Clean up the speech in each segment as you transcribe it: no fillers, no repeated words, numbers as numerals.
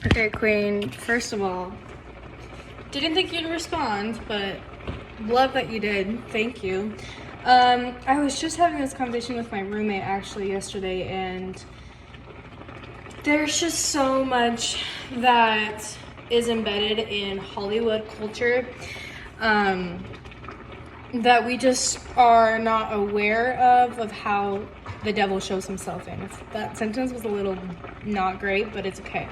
Okay, Queen, first of all, didn't think you'd respond, but love that you did. Thank you. I was just having this conversation with my roommate actually yesterday, and there's just so much that is embedded in Hollywood culture that we just are not aware of how the devil shows himself in. If that sentence was a little not great, but it's okay.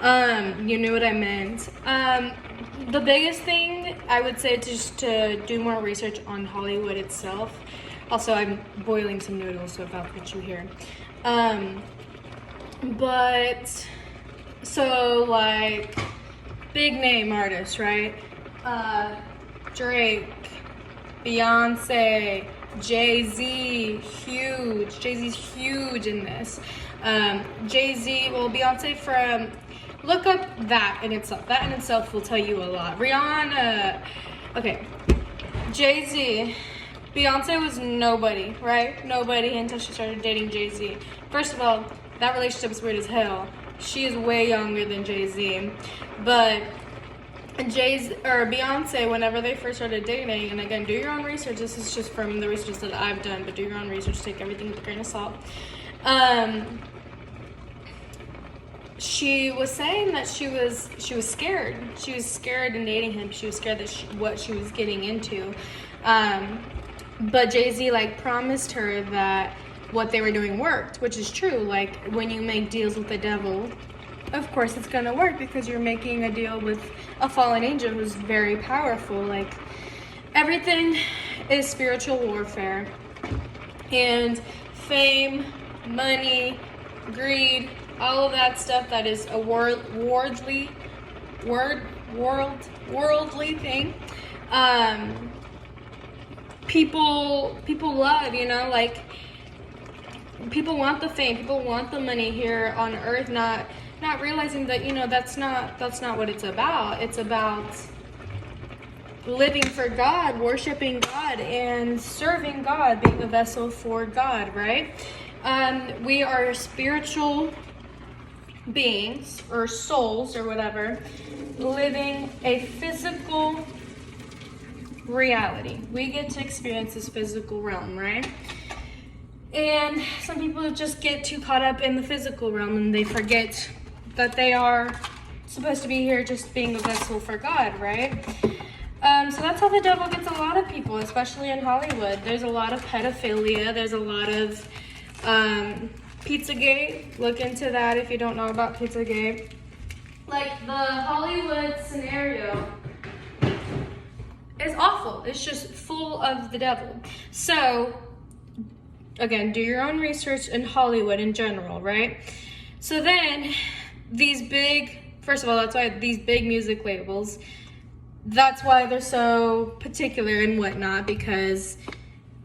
You knew what I meant. The biggest thing I would say just to do more research on Hollywood itself. Also, I'm boiling some noodles, so if I'll put you here. But so like big name artists, right? Drake, Beyonce, Jay-Z, huge. Jay-Z's huge in this. Jay-Z, well, Beyonce from, look up that in itself. That in itself will tell you a lot. Rihanna, okay. Jay-Z, Beyonce was nobody, right? Nobody until she started dating Jay-Z. First of all, that relationship's weird as hell. She is way younger than Jay-Z, but Beyonce, whenever they first started dating, and again, do your own research. This is just from the research that I've done, but do your own research. Take everything with a grain of salt. She was saying that she was scared. She was scared in dating him. She was scared that what she was getting into. But Jay-Z promised her that what they were doing worked, which is true. Like when you make deals with the devil, of course it's gonna work because you're making a deal with a fallen angel who's very powerful. Like everything is spiritual warfare, and fame, money, greed, all of that stuff that is a worldly thing. People love, people want the fame, people want the money here on earth, not realizing that that's not what it's about. It's about living for God, worshiping God, and serving God, being a vessel for God, right? We are spiritual beings or souls or whatever, living a physical reality. We get to experience this physical realm, right? And some people just get too caught up in the physical realm and they forget that they are supposed to be here just being a vessel for God, right? So that's how the devil gets a lot of people, especially in Hollywood. There's a lot of pedophilia. There's a lot of Pizzagate. Look into that if you don't know about Pizzagate. Like the Hollywood scenario is awful. It's just full of the devil. So again, do your own research in Hollywood in general, right? So then first of all, that's why these big music labels, that's why they're so particular and whatnot, because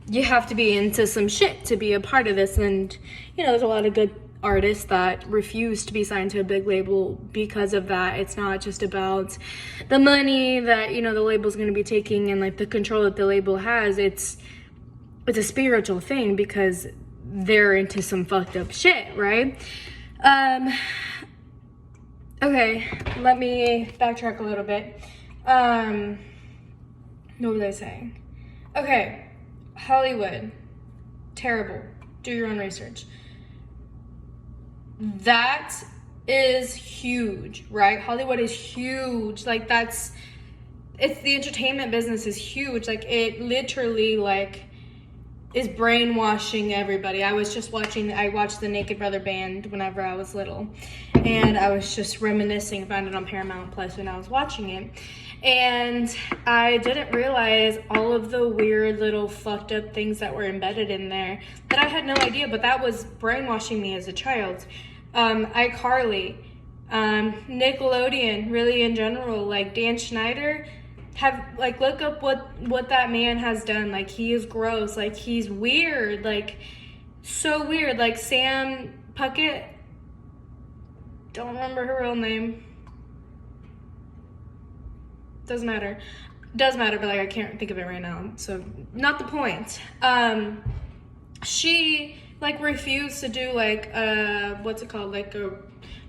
you have to be into some shit to be a part of this. And, there's a lot of good artists that refuse to be signed to a big label because of that. It's not just about the money that, the label's going to be taking and the control that the label has. It's a spiritual thing because they're into some fucked up shit, right? Okay, let me backtrack a little bit. What was I saying? Okay, Hollywood, terrible. Do your own research. That is huge, right? Hollywood is huge. It's the entertainment business is huge. It literally is brainwashing everybody. I watched the Naked Brother Band whenever I was little, and I was just reminiscing, found it on Paramount Plus when I was watching it, and I didn't realize all of the weird little fucked up things that were embedded in there that I had no idea, but that was brainwashing me as a child. iCarly, Nickelodeon, really in general, Dan Schneider, look up what that man has done. He is gross, he's weird, so weird. Sam Puckett, don't remember her real name, does matter, but I can't think of it right now, so not the point. She like refused to do like what's it called, like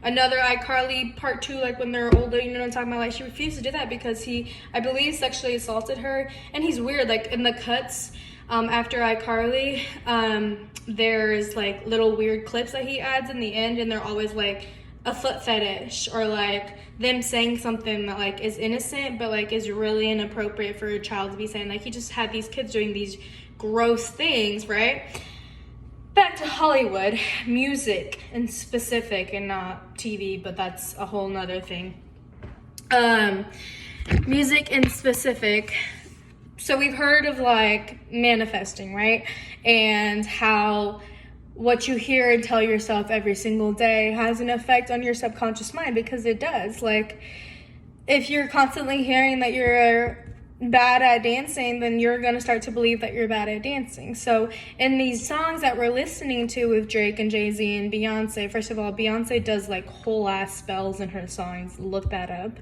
another iCarly part 2, like when they're older, you know what I'm talking about? Like, she refused to do that because he, I believe, sexually assaulted her. And he's weird, like in the cuts after iCarly, there's like little weird clips that he adds in the end, and they're always like a foot fetish or like them saying something that like is innocent but like is really inappropriate for a child to be saying. Like, he just had these kids doing these gross things, right? Back to Hollywood, music in specific, and not TV, but that's a whole nother thing. Music in specific. So we've heard of like manifesting, right? And how what you hear and tell yourself every single day has an effect on your subconscious mind, because it does. Like, if you're constantly hearing that you're bad at dancing, then you're going to start to believe that you're bad at dancing. So in these songs that we're listening to with Drake and Jay-Z and Beyonce, first of all, Beyonce does like whole ass spells in her songs. Look that up.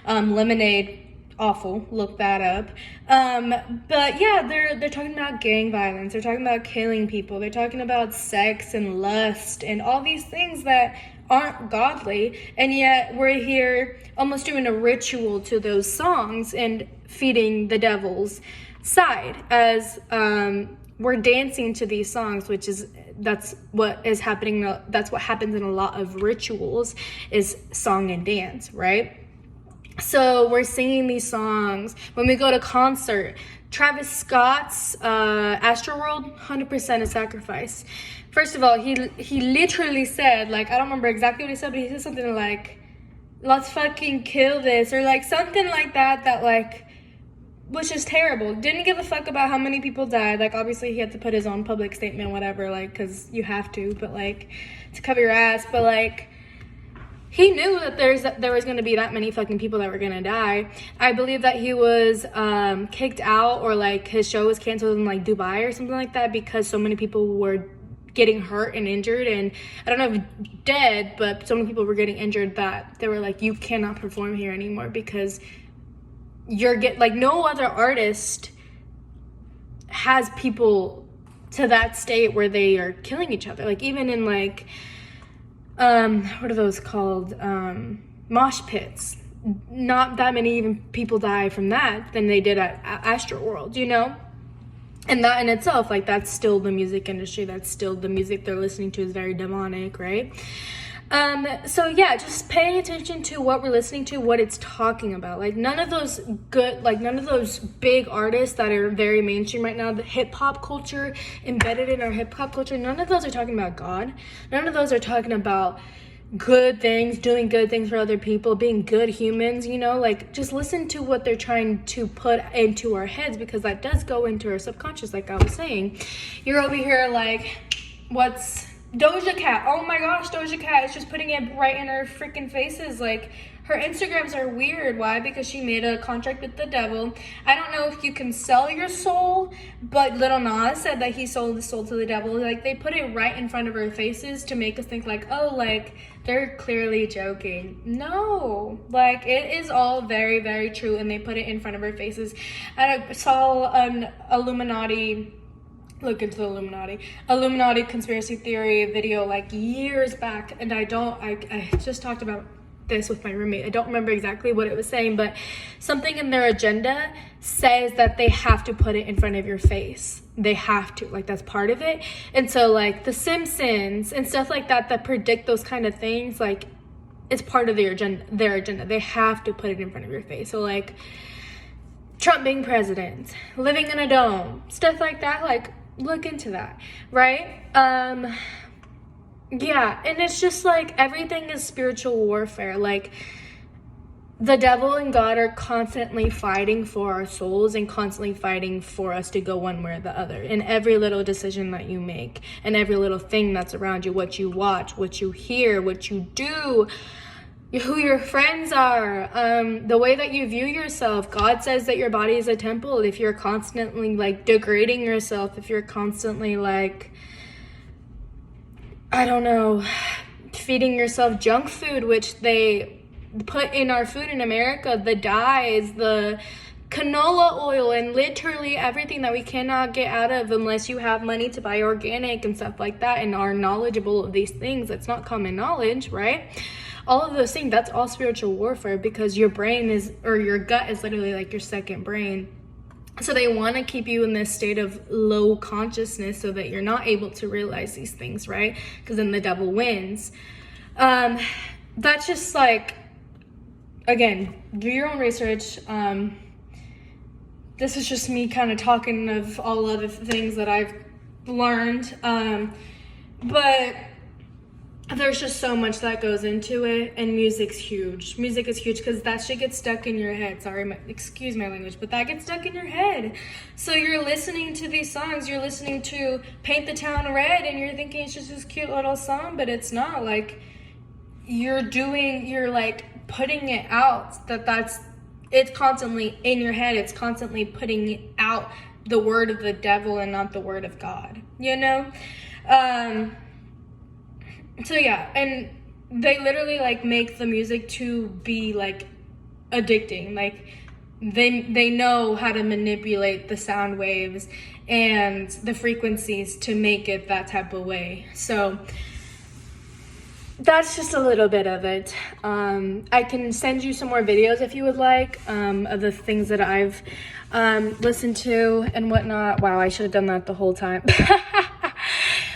Lemonade, awful. Look that up. But yeah, they're talking about gang violence. They're talking about killing people. They're talking about sex and lust and all these things that aren't godly, and yet we're here almost doing a ritual to those songs and feeding the devil's side as we're dancing to these songs, which is that's what is happening. That's what happens in a lot of rituals, is song and dance, right? So we're singing these songs when we go to concert. Travis Scott's Astroworld, 100% a sacrifice. First of all, he literally said, like, I don't remember exactly what he said, but he said something like, let's fucking kill this, or like something like that, that like was just terrible. Didn't give a fuck about how many people died. Like, obviously he had to put his own public statement, whatever, like, because you have to, but like, to cover your ass. But like, he knew that there was going to be that many fucking people that were going to die. I believe that he was kicked out, or like his show was canceled in like Dubai or something like that, because so many people were getting hurt and injured, and I don't know if dead, but so many people were getting injured that they were like, you cannot perform here anymore, because like no other artist has people to that state where they are killing each other. Like, even in like what are those called, mosh pits, not that many even people die from that than they did at Astroworld, you know? And that in itself, like, that's still the music industry, that's still the music they're listening to is very demonic, right? So yeah, just paying attention to what we're listening to, what it's talking about. Like, none of those big artists that are very mainstream right now, the hip-hop culture, embedded in our hip-hop culture, none of those are talking about God. None of those are talking about good things, doing good things for other people, being good humans, you know? Like, just listen to what they're trying to put into our heads, because that does go into our subconscious, like I was saying. You're over here like, what's Doja Cat? Oh my gosh, Doja Cat is just putting it right in our freaking faces. Like, her Instagrams are weird. Why? Because she made a contract with the devil. I don't know if you can sell your soul, but Lil Nas said that he sold his soul to the devil. Like, they put it right in front of our faces to make us think like, oh, like, they're clearly joking. No, like, it is all very, very true, and they put it in front of our faces. And I saw an Illuminati conspiracy theory video like years back, and I just talked about this with my roommate. I don't remember exactly what it was saying, but something in their agenda says that they have to put it in front of your face. They have to, like, that's part of it. And so like The Simpsons and stuff like that predict those kind of things, like, it's part of their agenda. They have to put it in front of your face. So like Trump being president, living in a dome, stuff like that, like, look into that, right? Yeah, and it's just like, everything is spiritual warfare. Like, the devil and God are constantly fighting for our souls and constantly fighting for us to go one way or the other. In every little decision that you make, and every little thing that's around you, what you watch, what you hear, what you do, who your friends are, the way that you view yourself. God says that your body is a temple. If you're constantly like degrading yourself, if you're constantly like, I don't know, feeding yourself junk food, which they put in our food in America, the dyes, the canola oil and literally everything that we cannot get out of unless you have money to buy organic and stuff like that and are knowledgeable of these things. It's not common knowledge, right? All of those things, that's all spiritual warfare, because your brain is, or your gut is literally like your second brain. So they want to keep you in this state of low consciousness so that you're not able to realize these things, right? Because then the devil wins. That's just like, again, do your own research. This is just me kind of talking of all of the things that I've learned. But there's just so much that goes into it, and music's huge. Music is huge because that shit gets stuck in your head. Sorry, excuse my language, but that gets stuck in your head. So you're listening to these songs, you're listening to Paint the Town Red, and you're thinking it's just this cute little song, but it's not. Like, you're like putting it out, it's constantly in your head. It's constantly putting out the word of the devil and not the word of God, you know? So yeah, and they literally like make the music to be like addicting. Like they know how to manipulate the sound waves and the frequencies to make it that type of way. So that's just a little bit of it. I can send you some more videos if you would like, of the things that I've listened to and whatnot. Wow, I should have done that the whole time.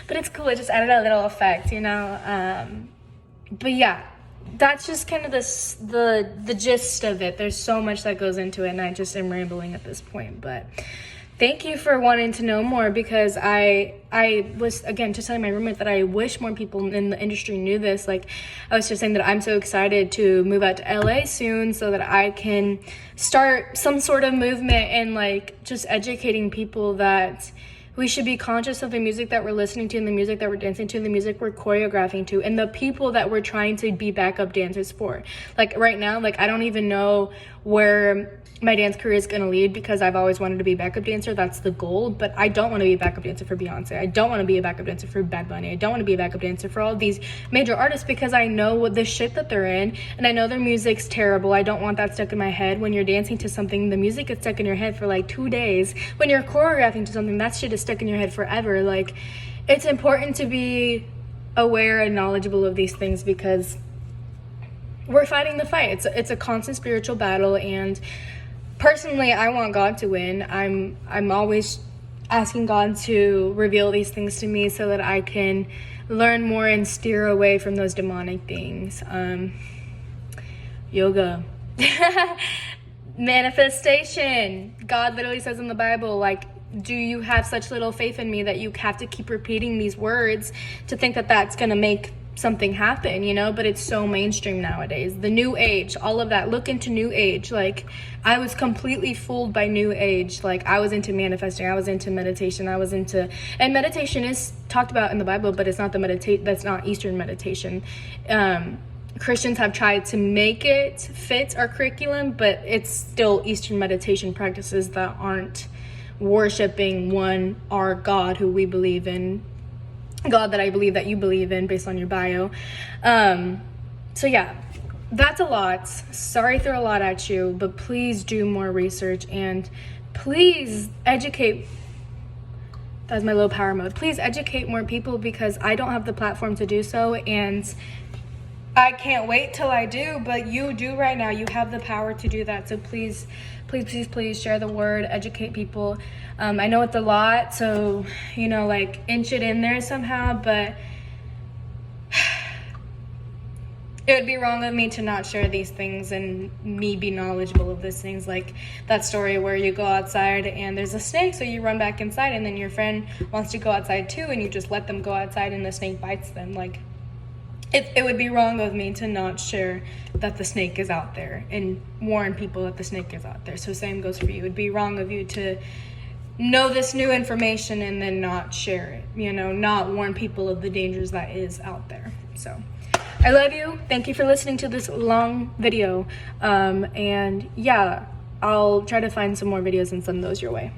But it's cool. It just added a little effect, you know. But yeah, that's just kind of the gist of it. There's so much that goes into it, and I just am rambling at this point. But thank you for wanting to know more, because I was, again, just telling my roommate that I wish more people in the industry knew this. Like, I was just saying that I'm so excited to move out to LA soon so that I can start some sort of movement and like just educating people that we should be conscious of the music that we're listening to and the music that we're dancing to and the music we're choreographing to and the people that we're trying to be backup dancers for. Like right now, like I don't even know where my dance career is going to lead, because I've always wanted to be a backup dancer. That's the goal. But I don't want to be a backup dancer for Beyonce. I don't want to be a backup dancer for Bad Bunny. I don't want to be a backup dancer for all these major artists, because I know what the shit that they're in, and I know their music's terrible. I don't want that stuck in my head. When you're dancing to something, the music gets stuck in your head for like 2 days. When you're choreographing to something, that shit is stuck in your head forever. Like, it's important to be aware and knowledgeable of these things, because we're fighting the fight. It's a constant spiritual battle, and personally, I want God to win. I'm always asking God to reveal these things to me so that I can learn more and steer away from those demonic things. Yoga. Manifestation. God literally says in the Bible, like, do you have such little faith in me that you have to keep repeating these words to think that that's going to make something happen, you know? But it's so mainstream nowadays. The new age, all of that. Look into new age. Like, I was completely fooled by new age. Like, I was into manifesting, I was into meditation, and meditation is talked about in the Bible, but it's not that's not Eastern meditation. Christians have tried to make it fit our curriculum, but it's still Eastern meditation practices that aren't worshiping our God, who we believe in, God that I believe that you believe in based on your bio. So yeah, that's a lot. Sorry, throw a lot at you, but please do more research, and please educate. That's my low power mode. Please educate more people, because I don't have the platform to do so, and I can't wait till I do, but you do right now. You have the power to do that. So please, please, please, please share the word, educate people. I know it's a lot, so, you know, like, inch it in there somehow, but it would be wrong of me to not share these things and me be knowledgeable of these things. Like that story where you go outside and there's a snake, so you run back inside, and then your friend wants to go outside too, and you just let them go outside and the snake bites them. Like, it would be wrong of me to not share that the snake is out there and warn people that the snake is out there. So same goes for you. It would be wrong of you to know this new information and then not share it, you know, not warn people of the dangers that is out there. So I love you. Thank you for listening to this long video. And yeah, I'll try to find some more videos and send those your way.